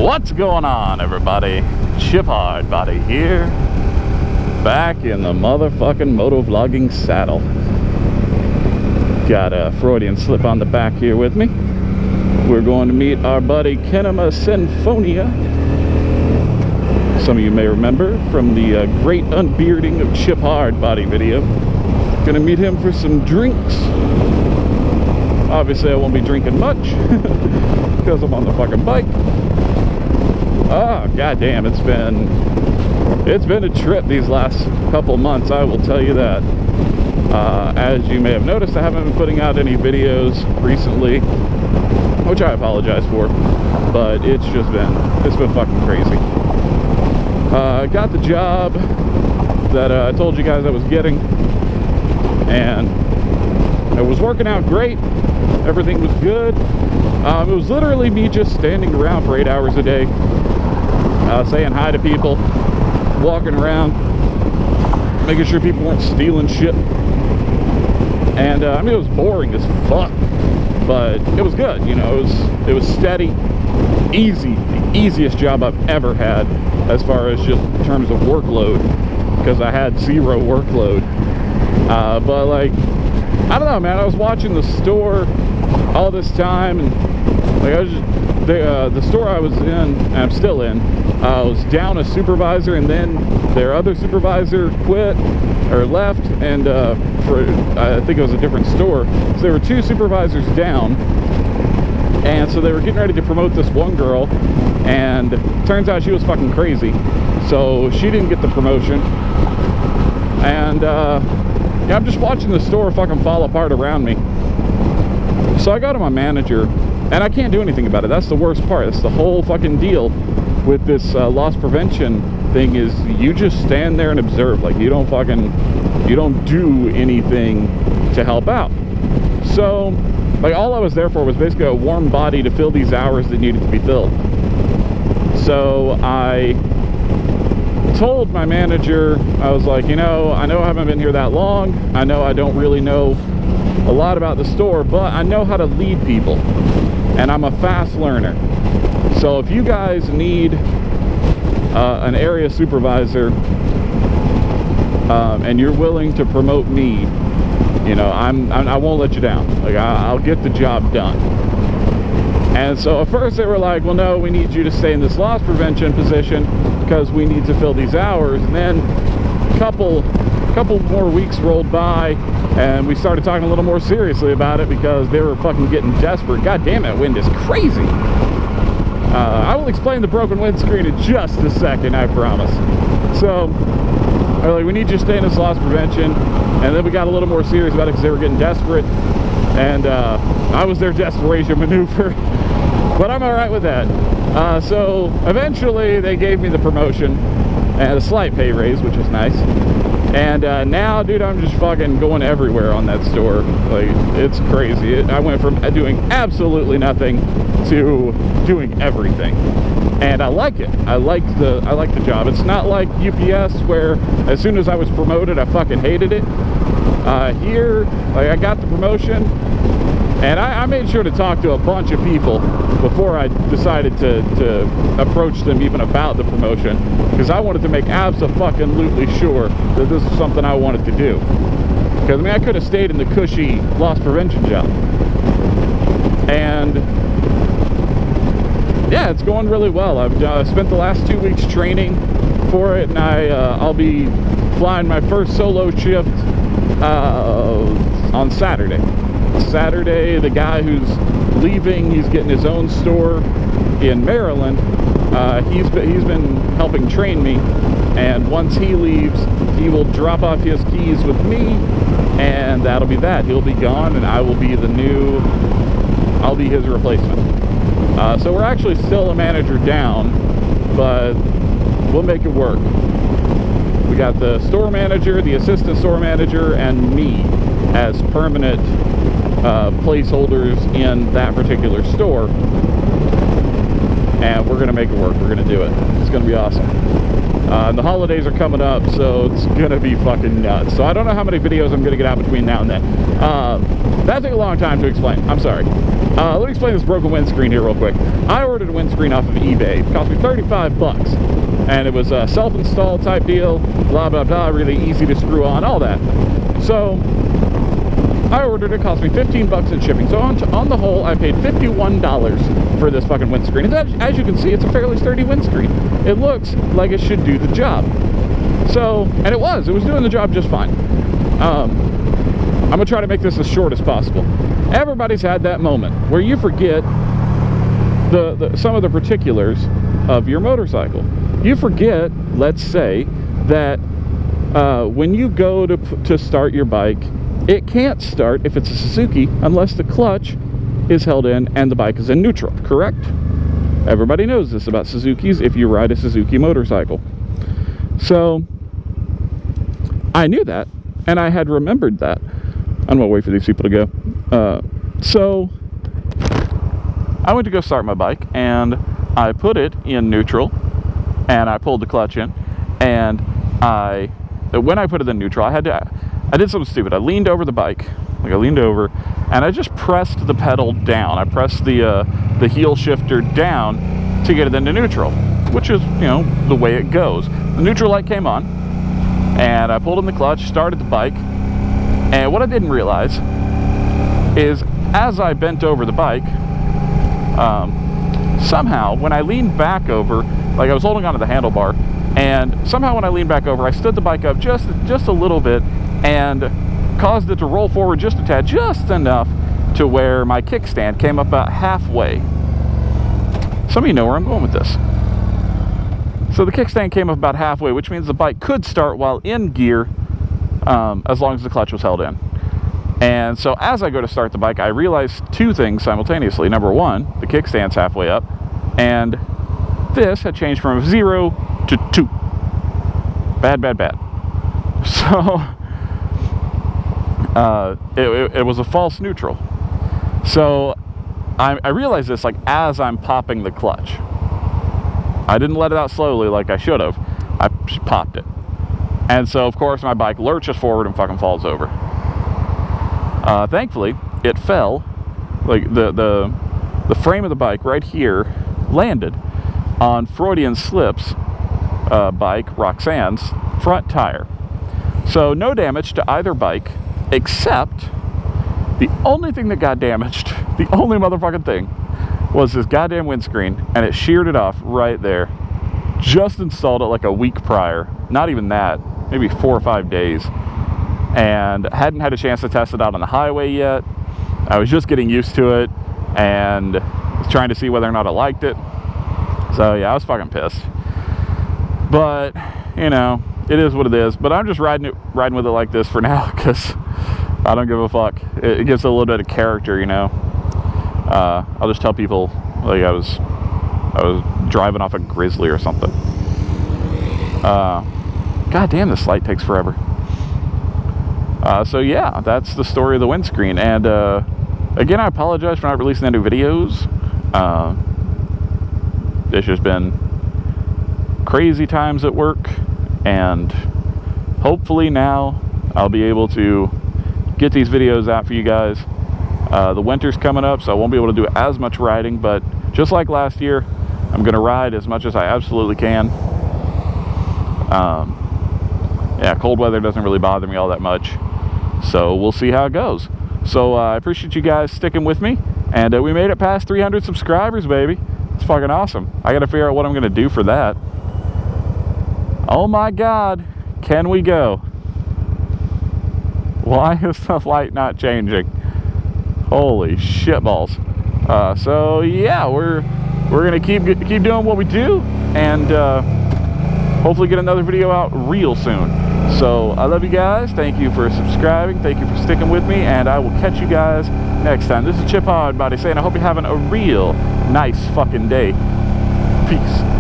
What's going on, everybody? Chip Hardbody here, back in the motherfucking motovlogging saddle. Got a Freudian slip on the back here with me. We're going to meet our buddy Kinema Sinfonia. Some of you may remember from the great unbearding of Chip Hardbody video. Gonna meet him for some drinks. Obviously I won't be drinking much because I'm on the fucking bike. Oh, goddamn, it's been a trip these last couple months, I will tell you that. As you may have noticed, I haven't been putting out any videos recently, which I apologize for, but it's been fucking crazy. Got the job that I told you guys I was getting, and it was working out great. Everything was good. It was literally me just standing around for 8 hours a day, saying hi to people, walking around, making sure people weren't stealing shit. And I mean, it was boring as fuck, but it was good. You know, it was steady, easy, the easiest job I've ever had as far as just in terms of workload, because I had zero workload. But like, I don't know, man, I was watching the store all this time, and like I was just the store I was in, and I'm still in, was down a supervisor, and then their other supervisor quit or left, and I think it was a different store, so there were two supervisors down, and so they were getting ready to promote this one girl, and turns out she was fucking crazy, so she didn't get the promotion. And yeah, I'm just watching the store fucking fall apart around me. So I go to my manager, and I can't do anything about it. That's the worst part. That's the whole fucking deal with this loss prevention thing, is you just stand there and observe. Like, you don't do anything to help out. So, like, all I was there for was basically a warm body to fill these hours that needed to be filled. So I told my manager, I was like, you know, I know I haven't been here that long. I know I don't really know a lot about the store, but I know how to lead people, and I'm a fast learner. So if you guys need an area supervisor, and you're willing to promote me, you know, I won't let you down. Like, I'll get the job done. And so at first they were like, well, no, we need you to stay in this loss prevention position because we need to fill these hours. And then a couple more weeks rolled by, and we started talking a little more seriously about it because they were fucking getting desperate. God damn, that wind is crazy. I will explain the broken windscreen in just a second, I promise. So they're like, we need you to stay in this loss prevention. And then we got a little more serious about it because they were getting desperate, and I was their desperation maneuver. But I'm all right with that. So eventually they gave me the promotion and a slight pay raise, which was nice. And now, dude, I'm just fucking going everywhere on that store. Like, it's crazy. I went from doing absolutely nothing to doing everything, and I like it. I like the job. It's not like UPS, where as soon as I was promoted, I fucking hated it. Here, like, I got the promotion, and I made sure to talk to a bunch of people before I decided to approach them even about the promotion, because I wanted to make abso-fucking-lutely sure that this is something I wanted to do. Because, I mean, I could have stayed in the cushy loss prevention job. And yeah, it's going really well. I've spent the last 2 weeks training for it, and I'll be flying my first solo shift on Saturday. Saturday, the guy who's leaving, he's getting his own store in Maryland. He's been helping train me, and once he leaves, he will drop off his keys with me, and that'll be that. He'll be gone, and I'll be his replacement. So we're actually still a manager down, but we'll make it work. We got the store manager, the assistant store manager, and me as permanent placeholders in that particular store, and we're gonna make it work. We're gonna do it. It's gonna be awesome. The holidays are coming up, so it's gonna be fucking nuts. So I don't know how many videos I'm gonna get out between now and then. That took a long time to explain. I'm sorry. Let me explain this broken windscreen here real quick. I ordered a windscreen off of eBay. It cost me 35 bucks. And it was a self-install type deal, blah, blah, blah, really easy to screw on, all that. So, I ordered it, cost me 15 bucks in shipping. So, on the whole, I paid $51 for this fucking windscreen. And as you can see, it's a fairly sturdy windscreen. It looks like it should do the job. So, and it was doing the job just fine. I'm gonna try to make this as short as possible. Everybody's had that moment where you forget some of the particulars of your motorcycle. You forget, let's say, that when you go to start your bike, it can't start if it's a Suzuki unless the clutch is held in and the bike is in neutral, correct? Everybody knows this about Suzukis if you ride a Suzuki motorcycle. So, I knew that, and I had remembered that. I'm gonna wait for these people to go. So, I went to go start my bike, and I put it in neutral, and I pulled the clutch in, and when I put it in neutral, I did something stupid. I leaned over the bike, and I just pressed the pedal down. I pressed the heel shifter down to get it into neutral, which is, you know, the way it goes. The neutral light came on, and I pulled in the clutch, started the bike, and what I didn't realize is as I bent over the bike, somehow when I leaned back over, like I was holding onto the handlebar, and somehow when I leaned back over, I stood the bike up just a little bit and caused it to roll forward just a tad, just enough to where my kickstand came up about halfway. Some of you know where I'm going with this. So the kickstand came up about halfway, which means the bike could start while in gear, as long as the clutch was held in. And so as I go to start the bike, I realized two things simultaneously. Number one, the kickstand's halfway up, and this had changed from 0 to 2. Bad, bad, bad. So it was a false neutral. So I realized this like as I'm popping the clutch. I didn't let it out slowly like I should have. I just popped it. And so of course my bike lurches forward and fucking falls over. Thankfully, it fell, like the frame of the bike right here landed on Freudian Slip's bike, Roxanne's, front tire. So no damage to either bike, except the only thing that got damaged, the only motherfucking thing, was this goddamn windscreen, and it sheared it off right there. Just installed it like a week prior, not even that, maybe 4 or 5 days. And hadn't had a chance to test it out on the highway yet. I was just getting used to it and was trying to see whether or not I liked it. So yeah, I was fucking pissed. But, you know, it is what it is. But I'm just riding with it like this for now because I don't give a fuck. It gives it a little bit of character, you know. I'll just tell people like I was driving off a Grizzly or something. God damn, this light takes forever. So yeah, that's the story of the windscreen. And again, I apologize for not releasing any videos. It's just been crazy times at work, and hopefully now I'll be able to get these videos out for you guys. The winter's coming up, so I won't be able to do as much riding, but just like last year, I'm going to ride as much as I absolutely can. Yeah, cold weather doesn't really bother me all that much. So we'll see how it goes. So I appreciate you guys sticking with me, and we made it past 300 subscribers, baby. It's fucking awesome. I gotta figure out what I'm gonna do for that. Oh my god, can we go? Why is the light not changing? Holy shitballs. So yeah, we're gonna keep doing what we do, and hopefully get another video out real soon. So I love you guys. Thank you for subscribing. Thank you for sticking with me, and I will catch you guys next time. This is Chip Hardbody saying I hope you're having a real nice fucking day. Peace.